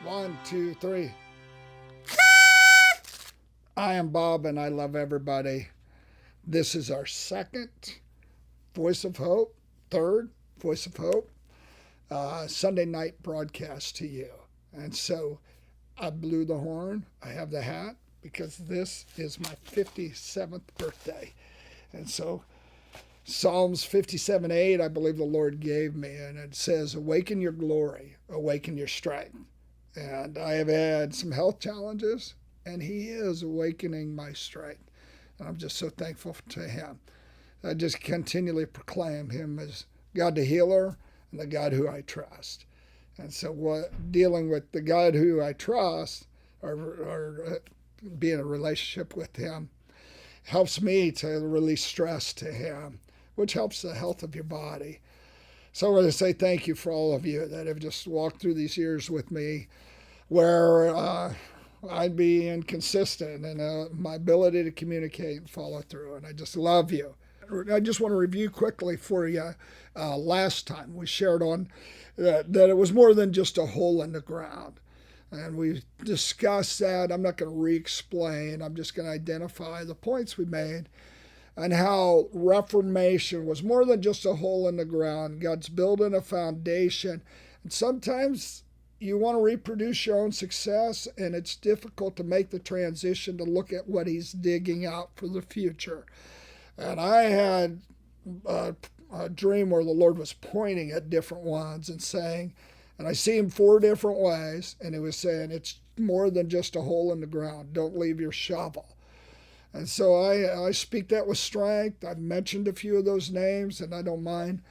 One, two, three. I am Bob and I love everybody. This is our second Voice of Hope, third Voice of Hope, Sunday night broadcast to you. And so I blew the horn. I have the hat because this is my 57th birthday. And so Psalms 57:8, I believe the Lord gave me, and it says, awaken your glory, awaken your strength. And I have had some health challenges, and He is awakening my strength. And I'm just so thankful to Him. I just continually proclaim Him as God the healer and the God who I trust. And so dealing with the God who I trust, or being in a relationship with Him, helps me to release stress to Him, which helps the health of your body. So I want to say thank you for all of you that have just walked through these years with me where I'd be inconsistent in my ability to communicate and follow through. And I just love you. I just want to review quickly for you. Last time we shared on that it was more than just a hole in the ground. And we discussed that. I'm not going to re-explain. I'm just going to identify the points we made and how Reformation was more than just a hole in the ground. God's building a foundation. And sometimes you want to reproduce your own success, and it's difficult to make the transition to look at what He's digging out for the future. And I had a dream where the Lord was pointing at different ones and saying, and I see Him 4 different ways, and He was saying, it's more than just a hole in the ground. Don't leave your shovel. And so I speak that with strength. I've mentioned a few of those names, and I don't mind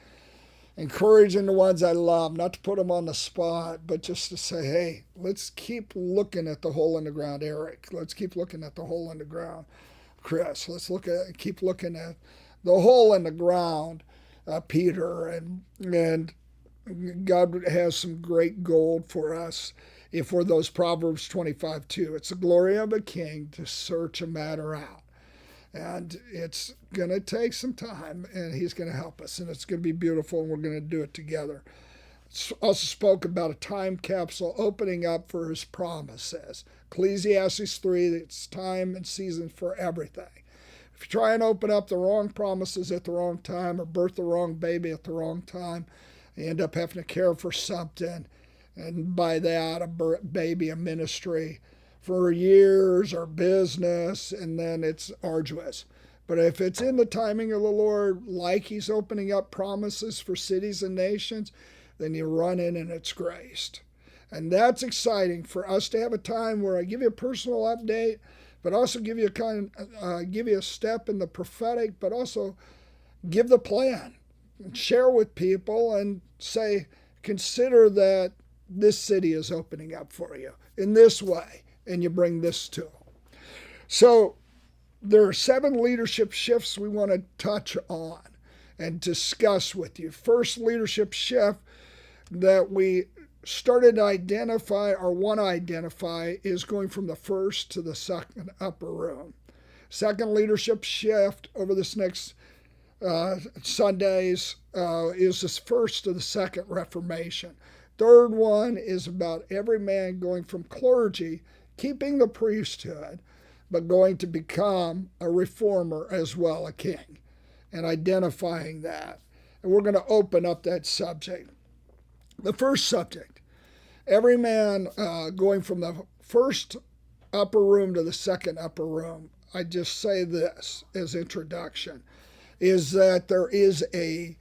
encouraging the ones I love, not to put them on the spot, but just to say, hey, let's keep looking at the hole in the ground, Eric. Let's keep looking at the hole in the ground, Chris. Let's keep looking at the hole in the ground, Peter. And God has some great gold for us. If we're those Proverbs 25:2, it's the glory of a king to search a matter out. And it's going to take some time, and He's going to help us, and it's going to be beautiful, and we're going to do it together. Also spoke about a time capsule opening up for His promises. Ecclesiastes 3, it's time and season for everything. If you try and open up the wrong promises at the wrong time or birth the wrong baby at the wrong time, you end up having to care for something, and by that, a baby, a ministry for years or business, and then it's arduous. But if it's in the timing of the Lord, like He's opening up promises for cities and nations, then you run in and it's graced. And that's exciting for us to have a time where I give you a personal update, but also give you give you a step in the prophetic, but also give the plan, share with people, and say, consider that this city is opening up for you in this way, and you bring this to them. So there are 7 leadership shifts we want to touch on and discuss with you. First leadership shift that we started to identify or want to identify is going from the first to the second upper room. Second leadership shift over this next Sundays is this first to the second Reformation. Third one is about every man going from clergy, keeping the priesthood, but going to become a reformer as well, a king, and identifying that. And we're going to open up that subject. The first subject, every man going from the first upper room to the second upper room. I just say this as introduction, is that there is a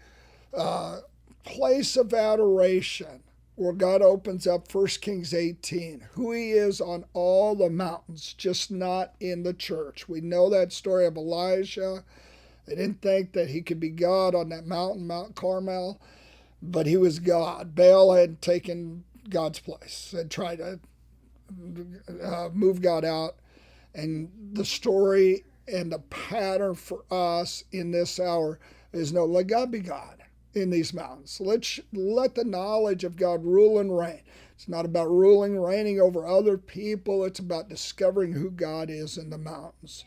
place of adoration where God opens up 1 Kings 18, who He is on all the mountains, just not in the church. We know that story of Elijah. They didn't think that he could be God on that mountain, Mount Carmel, but he was God. Baal had taken God's place and tried to move God out. And the story and the pattern for us in this hour is no, let God be God in these mountains. Let the knowledge of God rule and reign. It's not about ruling and reigning over other people. It's about discovering who God is in the mountains.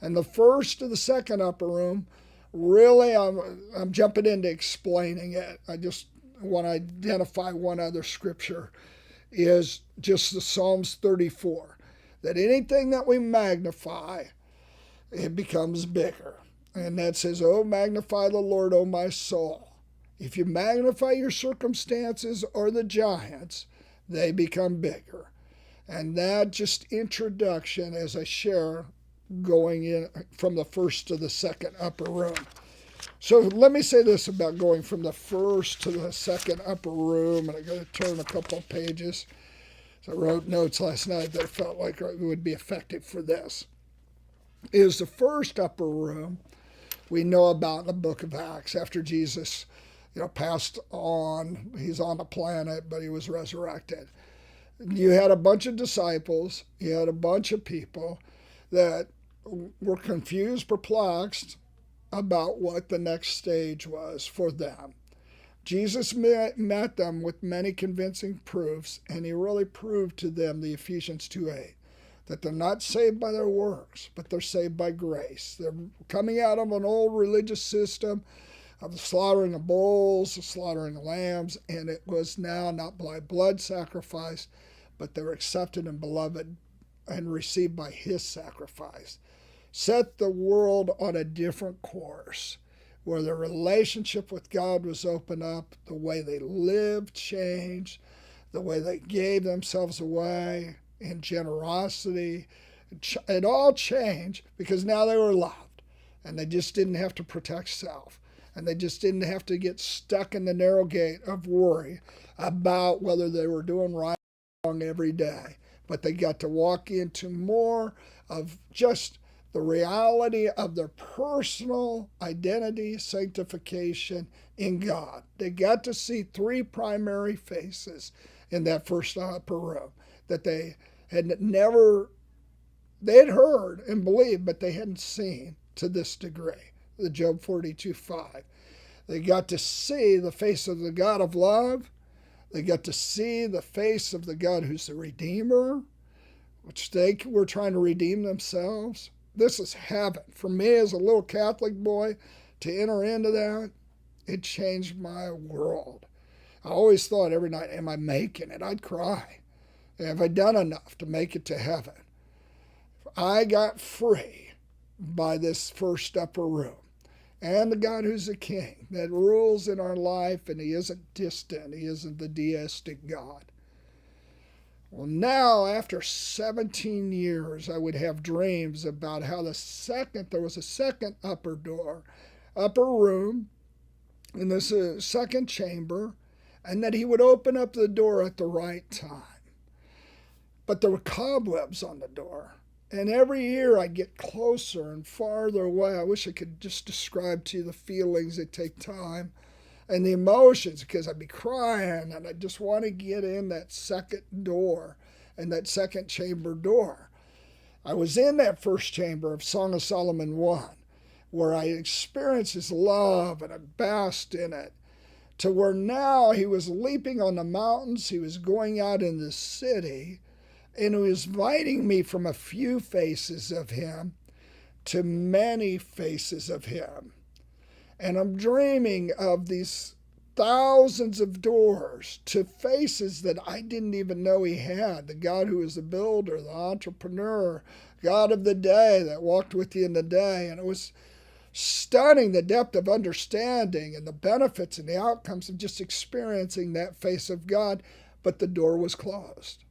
And the first to the second upper room, really, I'm jumping into explaining it. I just want to identify one other scripture is just the Psalms 34, that anything that we magnify, it becomes bigger. And that says, oh, magnify the Lord, oh my soul. If you magnify your circumstances or the giants, they become bigger. And that just introduction as I share going in from the first to the second upper room. So let me say this about going from the first to the second upper room, and I'm going to turn a couple of pages. So I wrote notes last night that I felt like it would be effective for this. Is the first upper room we know about in the book of Acts after Jesus, passed on. He's on the planet, but he was resurrected. You had a bunch of disciples. You had a bunch of people that were confused, perplexed about what the next stage was for them. Jesus met them with many convincing proofs, and he really proved to them the Ephesians 2:8, that they're not saved by their works, but they're saved by grace. They're coming out of an old religious system of the slaughtering of bulls, the slaughtering of lambs, and it was now not by blood sacrifice, but they were accepted and beloved and received by his sacrifice. Set the world on a different course, where their relationship with God was opened up, the way they lived changed, the way they gave themselves away in generosity. It all changed because now they were loved, and they just didn't have to protect self, and they just didn't have to get stuck in the narrow gate of worry about whether they were doing right or wrong every day. But they got to walk into more of just the reality of their personal identity, sanctification in God. They got to see three primary faces in that first upper room that they had heard and believed, but they hadn't seen to this degree. The Job 42:5. They got to see the face of the God of love. They got to see the face of the God who's the Redeemer, which they were trying to redeem themselves. This is heaven. For me as a little Catholic boy, to enter into that, it changed my world. I always thought every night, am I making it? I'd cry. Have I done enough to make it to heaven? I got free by this first upper room. And the God who's the King that rules in our life, and he isn't distant. He isn't the deistic God. Well, now, after 17 years, I would have dreams about how there was a second upper room, in this second chamber, and that he would open up the door at the right time. But there were cobwebs on the door. And every year I get closer and farther away. I wish I could just describe to you the feelings that take time and the emotions, because I'd be crying and I just want to get in that second door and that second chamber door. I was in that first chamber of Song of Solomon 1, where I experienced his love and I basked in it, to where now he was leaping on the mountains, he was going out in the city, and he was inviting me from a few faces of him to many faces of him. And I'm dreaming of these thousands of doors to faces that I didn't even know he had. The God who is the builder, the entrepreneur, God of the day that walked with you in the day. And it was stunning, the depth of understanding and the benefits and the outcomes of just experiencing that face of God. But the door was closed.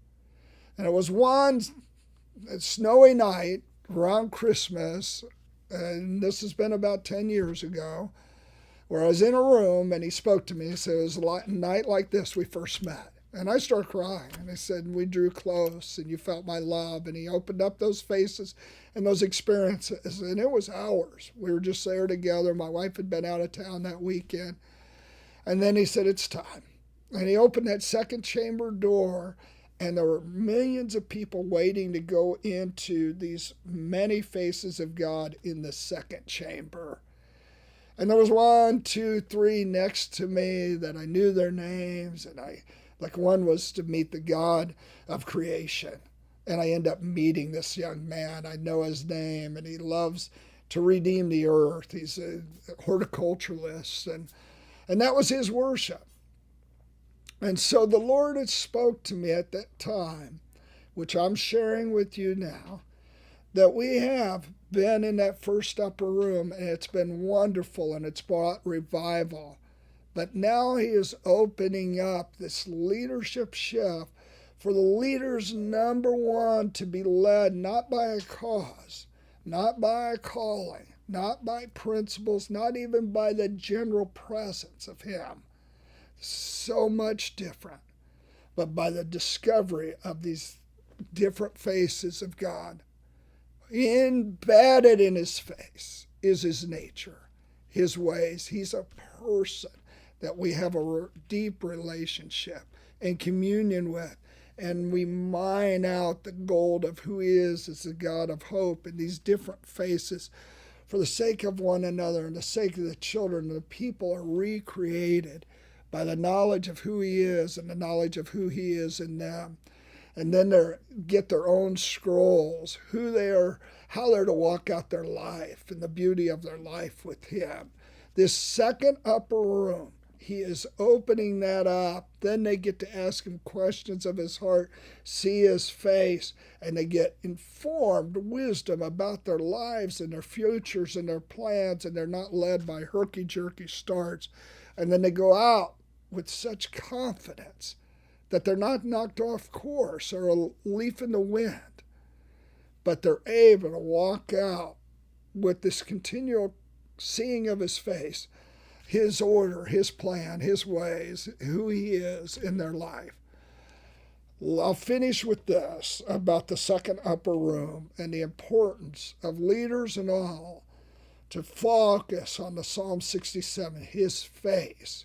And it was one snowy night around Christmas, and this has been about 10 years ago, where I was in a room and he spoke to me. He said, it was a night like this we first met. And I started crying. And he said, we drew close and you felt my love. And he opened up those faces and those experiences. And it was hours. We were just there together. My wife had been out of town that weekend. And then he said, it's time. And he opened that second chamber door. And there were millions of people waiting to go into these many faces of God in the second chamber. And there was 1, 2, 3 next to me that I knew their names. And like one was to meet the God of creation. And I end up meeting this young man. I know his name, and he loves to redeem the earth. He's a horticulturalist. And that was his worship. And so the Lord had spoke to me at that time, which I'm sharing with you now, that we have been in that first upper room, and it's been wonderful, and it's brought revival. But now he is opening up this leadership shift for the leaders, number one, to be led not by a cause, not by a calling, not by principles, not even by the general presence of him. So much different, but by the discovery of these different faces of God. Embedded in his face is his nature, his ways. He's a person that we have a deep relationship and communion with. And we mine out the gold of who he is as the God of hope in these different faces for the sake of one another and the sake of the children. The people are recreated by the knowledge of who he is and the knowledge of who he is in them. And then they get their own scrolls, who they are, how they're to walk out their life and the beauty of their life with him. This second upper room, he is opening that up. Then they get to ask him questions of his heart, see his face, and they get informed wisdom about their lives and their futures and their plans, and they're not led by herky-jerky starts. And then they go out with such confidence that they're not knocked off course or a leaf in the wind, but they're able to walk out with this continual seeing of his face, his order, his plan, his ways, who he is in their life. I'll finish with this about the second upper room and the importance of leaders and all to focus on the Psalm 67, his face.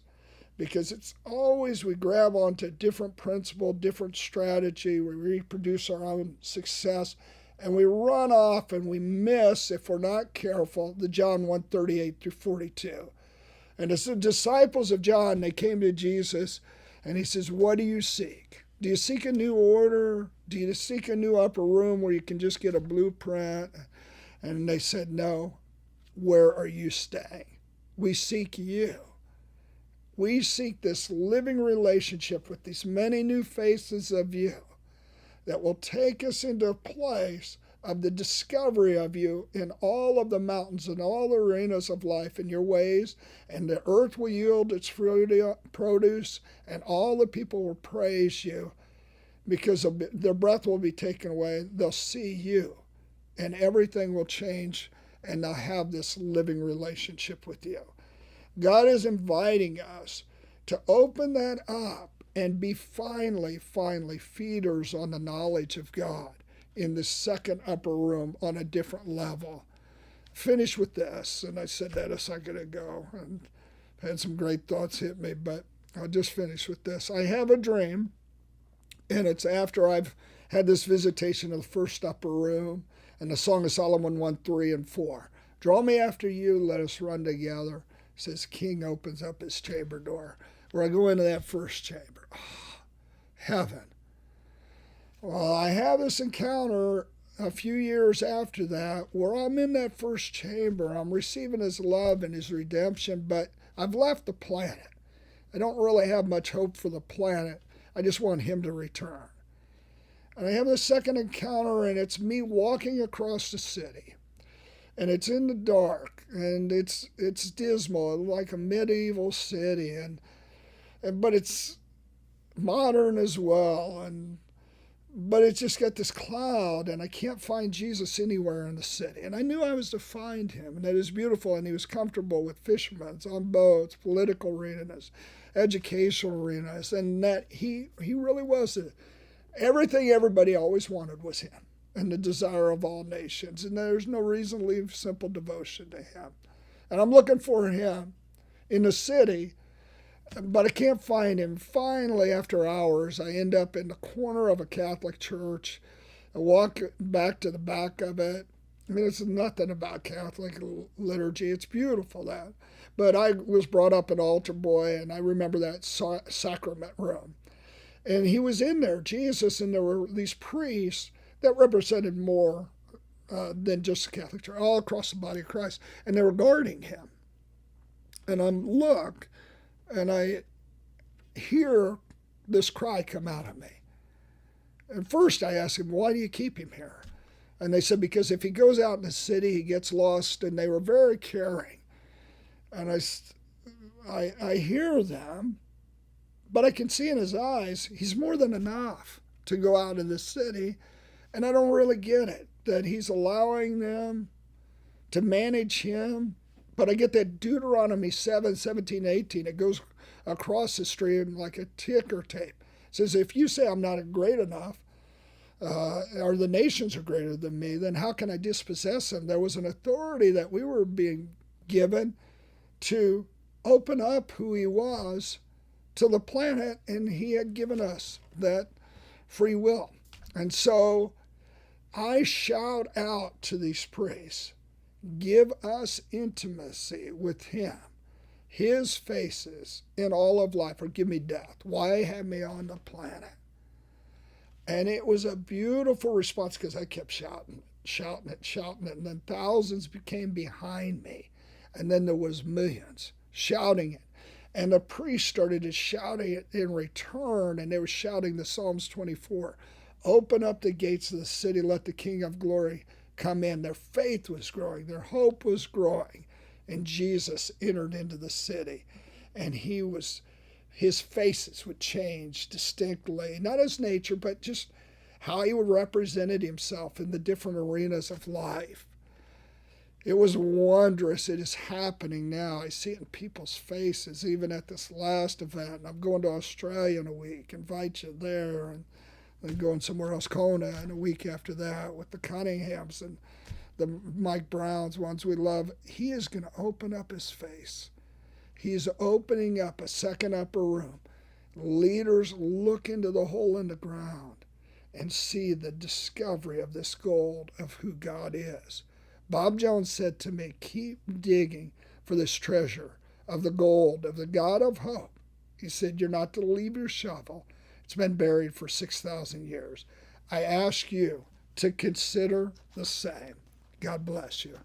Because it's always we grab onto a different principle, different strategy, we reproduce our own success, and we run off and we miss, if we're not careful, the John 1:38 through 42. And as the disciples of John, they came to Jesus, and he says, what do you seek? Do you seek a new order? Do you seek a new upper room where you can just get a blueprint? And they said, no. Where are you staying? We seek you. We seek this living relationship with these many new faces of you that will take us into a place of the discovery of you in all of the mountains and all the arenas of life in your ways, and the earth will yield its produce, and all the people will praise you because their breath will be taken away. They'll see you, and everything will change, and they'll have this living relationship with you. God is inviting us to open that up and be finally feeders on the knowledge of God in the second upper room on a different level. Finish with this, and I said that a second ago, and had some great thoughts hit me, but I'll just finish with this. I have a dream, and it's after I've had this visitation of the first upper room, and the Song of Solomon 1:3 and 4. Draw me after you, let us run together. Says King opens up his chamber door. Where I go into that first chamber. Oh, heaven. Well, I have this encounter a few years after that where I'm in that first chamber. I'm receiving his love and his redemption, but I've left the planet. I don't really have much hope for the planet. I just want him to return. And I have the second encounter, and it's me walking across the city. And it's in the dark, and it's dismal, like a medieval city, but it's modern as well, but it's just got this cloud, and I can't find Jesus anywhere in the city. And I knew I was to find him, and that is beautiful, and he was comfortable with fishermen on boats, political arenas, educational arenas, and that he really was everything everybody always wanted was him. And the desire of all nations. And there's no reason to leave simple devotion to him. And I'm looking for him in the city, but I can't find him. Finally, after hours, I end up in the corner of a Catholic church. I walk back to the back of it. I mean, it's nothing about Catholic liturgy. It's beautiful, that. But I was brought up an altar boy, and I remember that sacrament room. And he was in there, Jesus, and there were these priests that represented more than just the Catholic Church, all across the body of Christ. And they were guarding him. And I look, and I hear this cry come out of me. And first I asked him, why do you keep him here? And they said, because if he goes out in the city, he gets lost. And they were very caring. And I hear them, but I can see in his eyes, he's more than enough to go out in the city. And I don't really get it, that he's allowing them to manage him. But I get that Deuteronomy 7:17, 18. It goes across the stream like a ticker tape. It says, if you say I'm not great enough, or the nations are greater than me, then how can I dispossess them? There was an authority that we were being given to open up who he was to the planet, and he had given us that free will. And so I shout out to these priests, give us intimacy with him, his faces in all of life, or give me death. Why have me on the planet? And it was a beautiful response because I kept shouting it. And then thousands came behind me. And then there was millions shouting it. And the priest started to shout it in return. And they were shouting the Psalms 24. Open up the gates of the city. Let the King of Glory come in. Their faith was growing. Their hope was growing. And Jesus entered into the city. And his faces would change distinctly. Not his nature, but just how he represented himself in the different arenas of life. It was wondrous. It is happening now. I see it in people's faces, even at this last event. I'm going to Australia in a week. Invite you there. And then going somewhere else, Kona, in a week after that with the Cunninghams and the Mike Browns, ones we love. He is going to open up his face. He's opening up a second upper room. Leaders look into the hole in the ground and see the discovery of this gold of who God is. Bob Jones said to me, keep digging for this treasure of the gold of the God of hope. He said, you're not to leave your shovel. It's been buried for 6,000 years. I ask you to consider the same. God bless you.